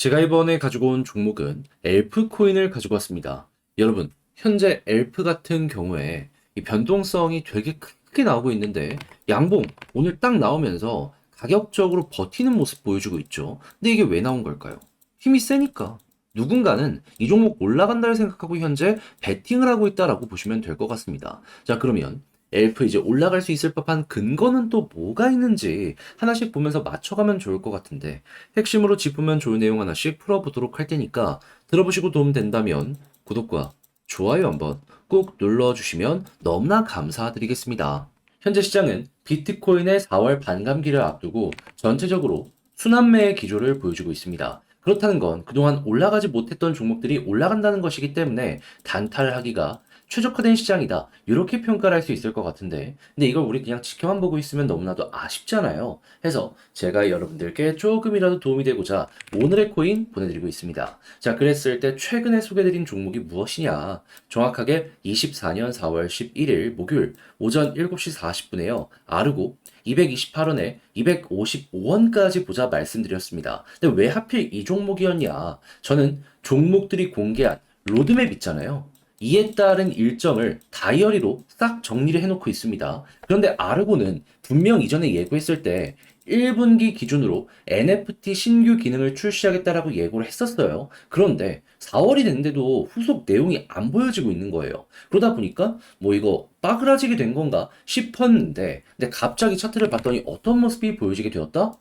제가 이번에 가지고 온 종목은 엘프 코인을 가지고 왔습니다. 여러분, 현재 엘프 같은 경우에 이 변동성이 되게 크게 나오고 있는데 양봉 오늘 딱 나오면서 가격적으로 버티는 모습 보여주고 있죠. 근데 이게 왜 나온 걸까요? 힘이 세니까. 누군가는 이 종목 올라간다를 생각하고 현재 베팅을 하고 있다라고 보시면 될 것 같습니다. 자, 그러면 엘프 이제 올라갈 수 있을 법한 근거는 또 뭐가 있는지 하나씩 보면서 맞춰가면 좋을 것 같은데 핵심으로 짚으면 좋은 내용 하나씩 풀어보도록 할 테니까 들어보시고 도움 된다면 구독과 좋아요 한번 꼭 눌러주시면 너무나 감사드리겠습니다. 현재 시장은 비트코인의 4월 반감기를 앞두고 전체적으로 순환매의 기조를 보여주고 있습니다. 그렇다는 건 그동안 올라가지 못했던 종목들이 올라간다는 것이기 때문에 단타하기가 최적화된 시장이다. 이렇게 평가를 할 수 있을 것 같은데 근데 이걸 우리 그냥 지켜만 보고 있으면 너무나도 아쉽잖아요. 해서 제가 여러분들께 조금이라도 도움이 되고자 오늘의 코인 보내드리고 있습니다. 자, 그랬을 때 최근에 소개드린 종목이 무엇이냐? 정확하게 24년 4월 11일 목요일 오전 7시 40분에요. 아르고 228원에 255원까지 보자 말씀드렸습니다. 근데 왜 하필 이 종목이었냐? 저는 종목들이 공개한 로드맵 있잖아요. 이에 따른 일정을 다이어리로 싹 정리를 해놓고 있습니다. 그런데 아르고는 분명 이전에 예고했을 때 1분기 기준으로 NFT 신규 기능을 출시하겠다라고 예고를 했었어요. 그런데 4월이 됐는데도 후속 내용이 안 보여지고 있는 거예요. 그러다 보니까 뭐 이거 빠그라지게 된 건가 싶었는데 근데 갑자기 차트를 봤더니 어떤 모습이 보여지게 되었다?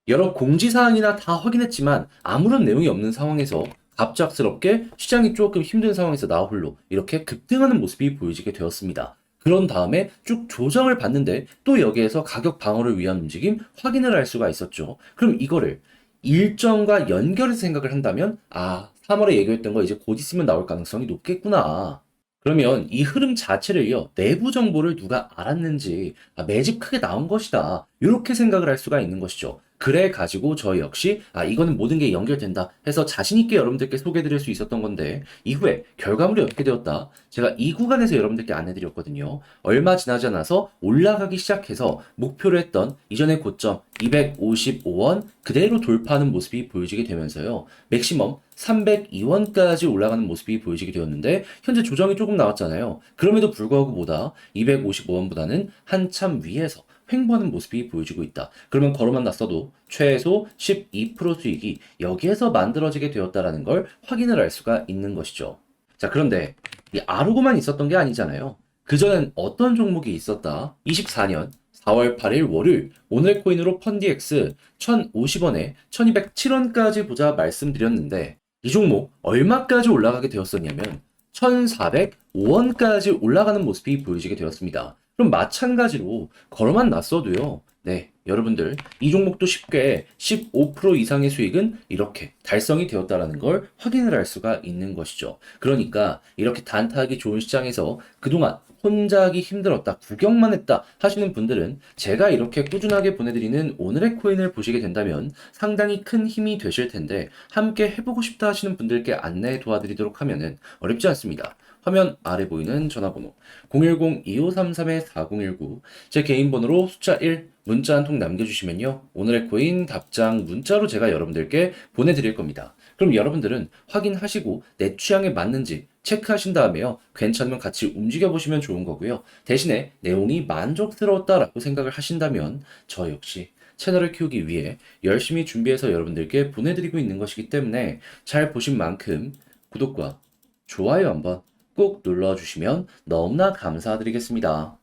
여러 공지사항이나 다 확인했지만 아무런 내용이 없는 상황에서 갑작스럽게 시장이 조금 힘든 상황에서 나 홀로 이렇게 급등하는 모습이 보여지게 되었습니다. 그런 다음에 쭉 조정을 받는데 또 여기에서 가격 방어를 위한 움직임 확인을 할 수가 있었죠. 그럼 이거를 일정과 연결해서 생각을 한다면 3월에 얘기했던 거 이제 곧 있으면 나올 가능성이 높겠구나. 그러면 이 흐름 자체를요, 내부 정보를 누가 알았는지, 매집 크게 나온 것이다. 이렇게 생각을 할 수가 있는 것이죠. 그래 가지고 저 역시 이거는 모든 게 연결된다 해서 자신 있게 여러분들께 소개해 드릴 수 있었던 건데 이후에 결과물이 어떻게 되었다? 제가 이 구간에서 여러분들께 안내 드렸거든요. 얼마 지나지 않아서 올라가기 시작해서 목표로 했던 이전의 고점 255원 그대로 돌파하는 모습이 보여지게 되면서요. 맥시멈 302원까지 올라가는 모습이 보여지게 되었는데 현재 조정이 조금 나왔잖아요. 그럼에도 불구하고 보다 255원보다는 한참 위에서 횡보하는 모습이 보여지고 있다. 그러면 걸어만 났어도 최소 12% 수익이 여기에서 만들어지게 되었다라는 걸 확인을 할 수가 있는 것이죠. 자, 그런데 이 아르고만 있었던 게 아니잖아요. 그전엔 어떤 종목이 있었다? 24년 4월 8일 월요일 오늘 코인으로 펀디엑스 1050원에 1207원까지 보자 말씀드렸는데 이 종목 얼마까지 올라가게 되었었냐면 1405원까지 올라가는 모습이 보여지게 되었습니다. 그럼 마찬가지로 걸어만 놨어도요. 네, 여러분들 이 종목도 쉽게 15% 이상의 수익은 이렇게 달성이 되었다라는 걸 확인을 할 수가 있는 것이죠. 그러니까 이렇게 단타하기 좋은 시장에서 그동안 혼자 하기 힘들었다, 구경만 했다 하시는 분들은 제가 이렇게 꾸준하게 보내드리는 오늘의 코인을 보시게 된다면 상당히 큰 힘이 되실 텐데 함께 해보고 싶다 하시는 분들께 안내 도와드리도록 하면은 어렵지 않습니다. 화면 아래 보이는 전화번호 010-2533-4019 제 개인 번호로 숫자 1 문자 한 통 남겨주시면요. 오늘의 코인 답장 문자로 제가 여러분들께 보내드릴 겁니다. 그럼 여러분들은 확인하시고 내 취향에 맞는지 체크하신 다음에요. 괜찮으면 같이 움직여보시면 좋은 거고요. 대신에 내용이 만족스러웠다라고 생각을 하신다면 저 역시 채널을 키우기 위해 열심히 준비해서 여러분들께 보내드리고 있는 것이기 때문에 잘 보신 만큼 구독과 좋아요 한번 꼭 눌러주시면 너무나 감사드리겠습니다.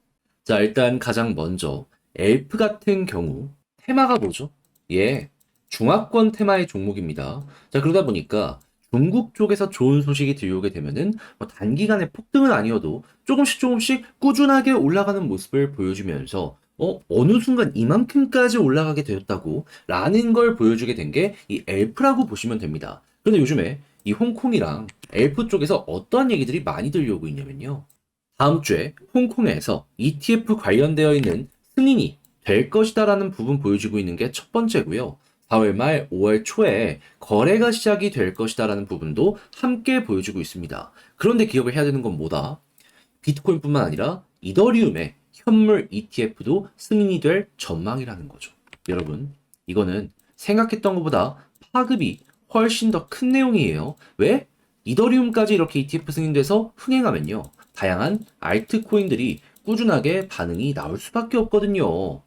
자, 일단 가장 먼저 엘프 같은 경우 테마가 뭐죠? 예, 중화권 테마의 종목입니다. 자, 그러다 보니까 중국 쪽에서 좋은 소식이 들려오게 되면은 뭐 단기간에 폭등은 아니어도 조금씩 조금씩 꾸준하게 올라가는 모습을 보여주면서 어느 순간 이만큼까지 올라가게 되었다고 라는 걸 보여주게 된 게 이 엘프라고 보시면 됩니다. 그런데 요즘에 이 홍콩이랑 엘프 쪽에서 어떠한 얘기들이 많이 들려오고 있냐면요. 다음 주에 홍콩에서 ETF 관련되어 있는 승인이 될 것이다라는 부분 보여주고 있는 게 첫 번째고요. 4월 말 5월 초에 거래가 시작이 될 것이다라는 부분도 함께 보여주고 있습니다. 그런데 기억을 해야 되는 건 뭐다? 비트코인뿐만 아니라 이더리움의 현물 ETF도 승인이 될 전망이라는 거죠. 여러분, 이거는 생각했던 것보다 파급이 훨씬 더 큰 내용이에요. 왜? 이더리움까지 이렇게 ETF 승인돼서 흥행하면요. 다양한 알트코인들이 꾸준하게 반응이 나올 수밖에 없거든요.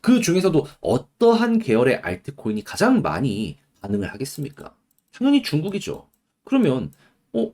그 중에서도 어떠한 계열의 알트코인이 가장 많이 반응을 하겠습니까? 당연히 중국이죠. 그러면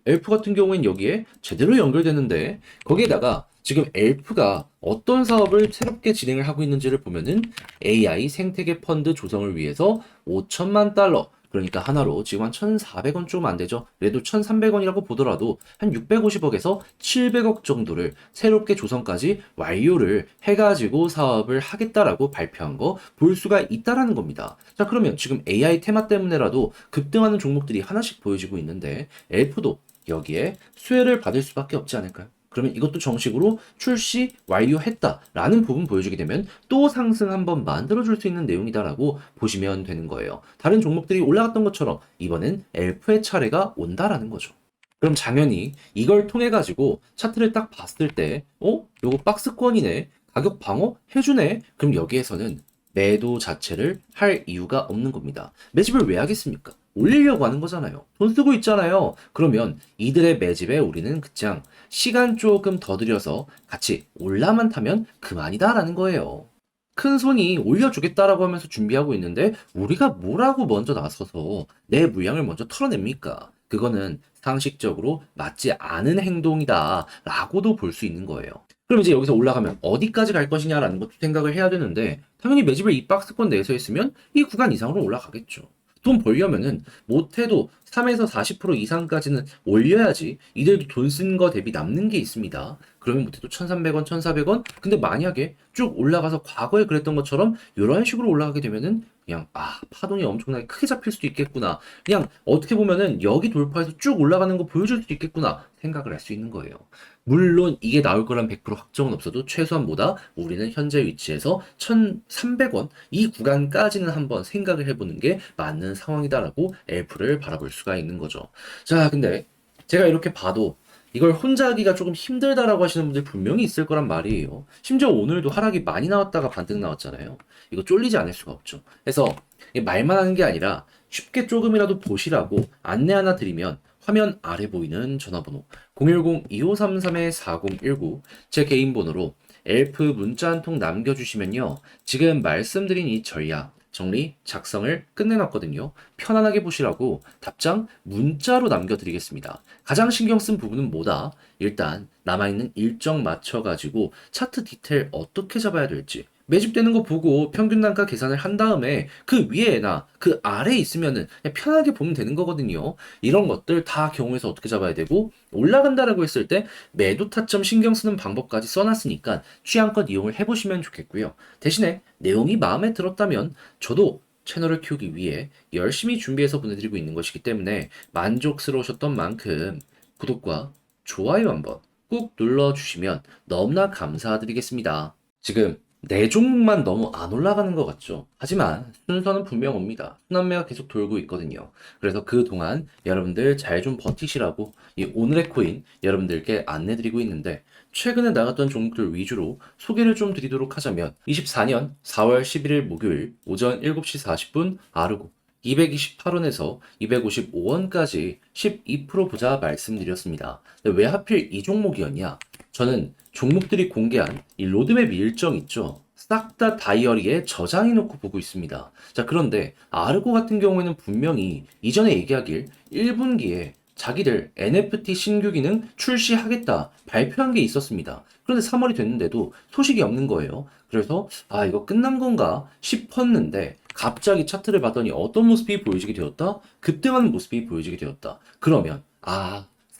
엘프 같은 경우엔 여기에 제대로 연결되는데 거기에다가 지금 엘프가 어떤 사업을 새롭게 진행을 하고 있는지를 보면은 AI 생태계 펀드 조성을 위해서 5천만 달러 그러니까 하나로 지금 한 1,400원 좀 안 되죠. 그래도 1,300원이라고 보더라도 한 650억에서 700억 정도를 새롭게 조성까지 완료를 해가지고 사업을 하겠다라고 발표한 거 볼 수가 있다라는 겁니다. 자, 그러면 지금 AI 테마 때문에라도 급등하는 종목들이 하나씩 보여지고 있는데 엘프도 여기에 수혜를 받을 수밖에 없지 않을까요? 그러면 이것도 정식으로 출시 완료했다라는 부분 보여주게 되면 또 상승 한번 만들어줄 수 있는 내용이다라고 보시면 되는 거예요. 다른 종목들이 올라갔던 것처럼 이번엔 엘프의 차례가 온다라는 거죠. 그럼 당연히 이걸 통해 가지고 차트를 딱 봤을 때, 요거 박스권이네. 가격 방어 해주네. 그럼 여기에서는 매도 자체를 할 이유가 없는 겁니다. 매집을 왜 하겠습니까? 올리려고 하는 거잖아요. 돈 쓰고 있잖아요. 그러면 이들의 매집에 우리는 그냥 시간 조금 더 들여서 같이 올라만 타면 그만이다라는 거예요. 큰 손이 올려주겠다라고 하면서 준비하고 있는데 우리가 뭐라고 먼저 나서서 내 물량을 먼저 털어냅니까? 그거는 상식적으로 맞지 않은 행동이다라고도 볼 수 있는 거예요. 그럼 이제 여기서 올라가면 어디까지 갈 것이냐라는 것도 생각을 해야 되는데 당연히 매집을 이 박스권 내에서 했으면 이 구간 이상으로 올라가겠죠. 돈 벌려면은 못해도 3에서 40% 이상까지는 올려야지 이들도 돈 쓴 거 대비 남는 게 있습니다. 그러면 못해도 1,300원, 1,400원? 근데 만약에 쭉 올라가서 과거에 그랬던 것처럼 이런 식으로 올라가게 되면은 그냥 파동이 엄청나게 크게 잡힐 수도 있겠구나. 그냥 어떻게 보면은 여기 돌파해서 쭉 올라가는 거 보여줄 수도 있겠구나 생각을 할 수 있는 거예요. 물론 이게 나올 거란 100% 확정은 없어도 최소한 보다 우리는 현재 위치에서 1,300원 이 구간까지는 한번 생각을 해보는 게 맞는 상황이다라고 엘프를 바라볼 수가 있는 거죠. 자, 근데 제가 이렇게 봐도 이걸 혼자 하기가 조금 힘들다라고 하시는 분들 분명히 있을 거란 말이에요. 심지어 오늘도 하락이 많이 나왔다가 반등 나왔잖아요. 이거 쫄리지 않을 수가 없죠. 그래서 말만 하는 게 아니라 쉽게 조금이라도 보시라고 안내 하나 드리면 화면 아래 보이는 전화번호 010-2533-4019 제 개인 번호로 엘프 문자 한 통 남겨주시면요. 지금 말씀드린 이 전략 정리, 작성을 끝내놨거든요. 편안하게 보시라고 답장 문자로 남겨드리겠습니다. 가장 신경 쓴 부분은 뭐다? 일단 남아있는 일정 맞춰가지고 차트 디테일 어떻게 잡아야 될지 매집되는 거 보고 평균 단가 계산을 한 다음에 그 위에나 그 아래에 있으면은 그냥 편하게 보면 되는 거거든요. 이런 것들 다 경우에서 어떻게 잡아야 되고 올라간다라고 했을 때 매도 타점 신경 쓰는 방법까지 써놨으니까 취향껏 이용을 해보시면 좋겠고요. 대신에 내용이 마음에 들었다면 저도 채널을 키우기 위해 열심히 준비해서 보내드리고 있는 것이기 때문에 만족스러우셨던 만큼 구독과 좋아요 한번 꾹 눌러주시면 너무나 감사드리겠습니다. 지금 네 종목만 너무 안 올라가는 것 같죠? 하지만 순서는 분명 옵니다. 순환매가 계속 돌고 있거든요. 그래서 그동안 여러분들 잘 좀 버티시라고 이 오늘의 코인 여러분들께 안내드리고 있는데 최근에 나갔던 종목들 위주로 소개를 좀 드리도록 하자면 24년 4월 11일 목요일 오전 7시 40분 아르고 228원에서 255원까지 12% 보자 말씀드렸습니다. 근데 왜 하필 이 종목이었냐? 저는 종목들이 공개한 이 로드맵 일정 있죠. 싹 다 다이어리에 저장해 놓고 보고 있습니다. 자, 그런데 아르고 같은 경우에는 분명히 이전에 얘기하길 1분기에 자기들 NFT 신규 기능 출시하겠다 발표한 게 있었습니다. 그런데 3월이 됐는데도 소식이 없는 거예요. 그래서 이거 끝난 건가 싶었는데 갑자기 차트를 봤더니 어떤 모습이 보여지게 되었다? 급등하는 모습이 보여지게 되었다. 그러면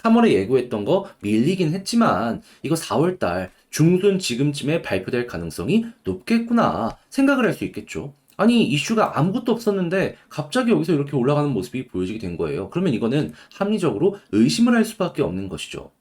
3월에 예고했던 거 밀리긴 했지만 이거 4월달 중순 지금쯤에 발표될 가능성이 높겠구나 생각을 할 수 있겠죠. 아니 이슈가 아무것도 없었는데 갑자기 여기서 이렇게 올라가는 모습이 보여지게 된 거예요. 그러면 이거는 합리적으로 의심을 할 수밖에 없는 것이죠.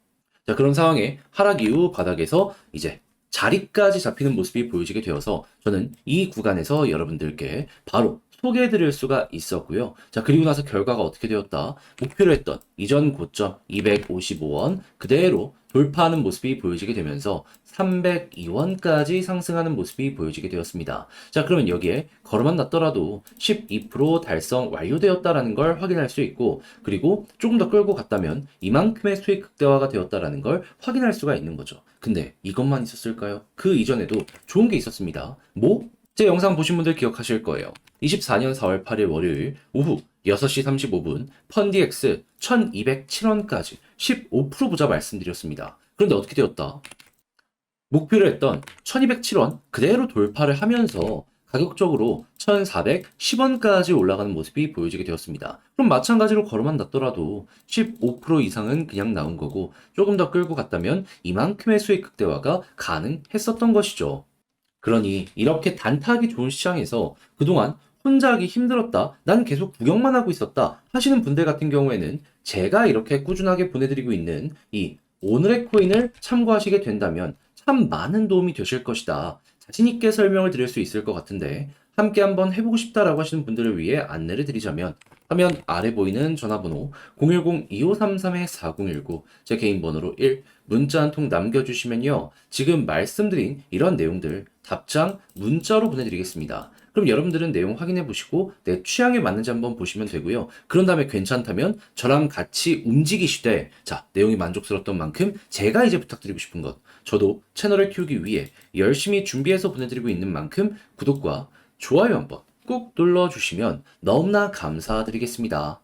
자, 그런 상황에 하락 이후 바닥에서 이제 자리까지 잡히는 모습이 보여지게 되어서 저는 이 구간에서 여러분들께 바로 소개해 드릴 수가 있었고요. 자, 그리고 나서 결과가 어떻게 되었다? 목표로 했던 이전 고점 255원 그대로 돌파하는 모습이 보여지게 되면서 302원까지 상승하는 모습이 보여지게 되었습니다. 자, 그러면 여기에 걸어만 놨더라도 12% 달성 완료되었다라는 걸 확인할 수 있고, 그리고 조금 더 끌고 갔다면 이만큼의 수익 극대화가 되었다라는 걸 확인할 수가 있는 거죠. 근데 이것만 있었을까요? 그 이전에도 좋은 게 있었습니다. 뭐? 제 영상 보신 분들 기억하실 거예요. 24년 4월 8일 월요일 오후 6시 35분 펀디엑스 1207원까지 15% 부자 말씀드렸습니다. 그런데 어떻게 되었다? 목표로 했던 1207원 그대로 돌파를 하면서 가격적으로 1410원까지 올라가는 모습이 보여지게 되었습니다. 그럼 마찬가지로 걸어만 놨더라도 15% 이상은 그냥 나온 거고, 조금 더 끌고 갔다면 이만큼의 수익 극대화가 가능했었던 것이죠. 그러니 이렇게 단타하기 좋은 시장에서 그동안 혼자 하기 힘들었다, 난 계속 구경만 하고 있었다 하시는 분들 같은 경우에는 제가 이렇게 꾸준하게 보내드리고 있는 이 오늘의 코인을 참고하시게 된다면 참 많은 도움이 되실 것이다. 자신 있게 설명을 드릴 수 있을 것 같은데, 함께 한번 해보고 싶다라고 하시는 분들을 위해 안내를 드리자면, 화면 아래 보이는 전화번호 010-2533-4019, 제 개인 번호로 1, 문자 한 통 남겨주시면요, 지금 말씀드린 이런 내용들 답장 문자로 보내드리겠습니다. 그럼 여러분들은 내용 확인해 보시고 내 취향에 맞는지 한번 보시면 되고요. 그런 다음에 괜찮다면 저랑 같이 움직이시되, 자, 내용이 만족스러웠던 만큼 제가 이제 부탁드리고 싶은 것, 저도 채널을 키우기 위해 열심히 준비해서 보내드리고 있는 만큼 구독과 좋아요 한번 꾹 눌러주시면 너무나 감사드리겠습니다.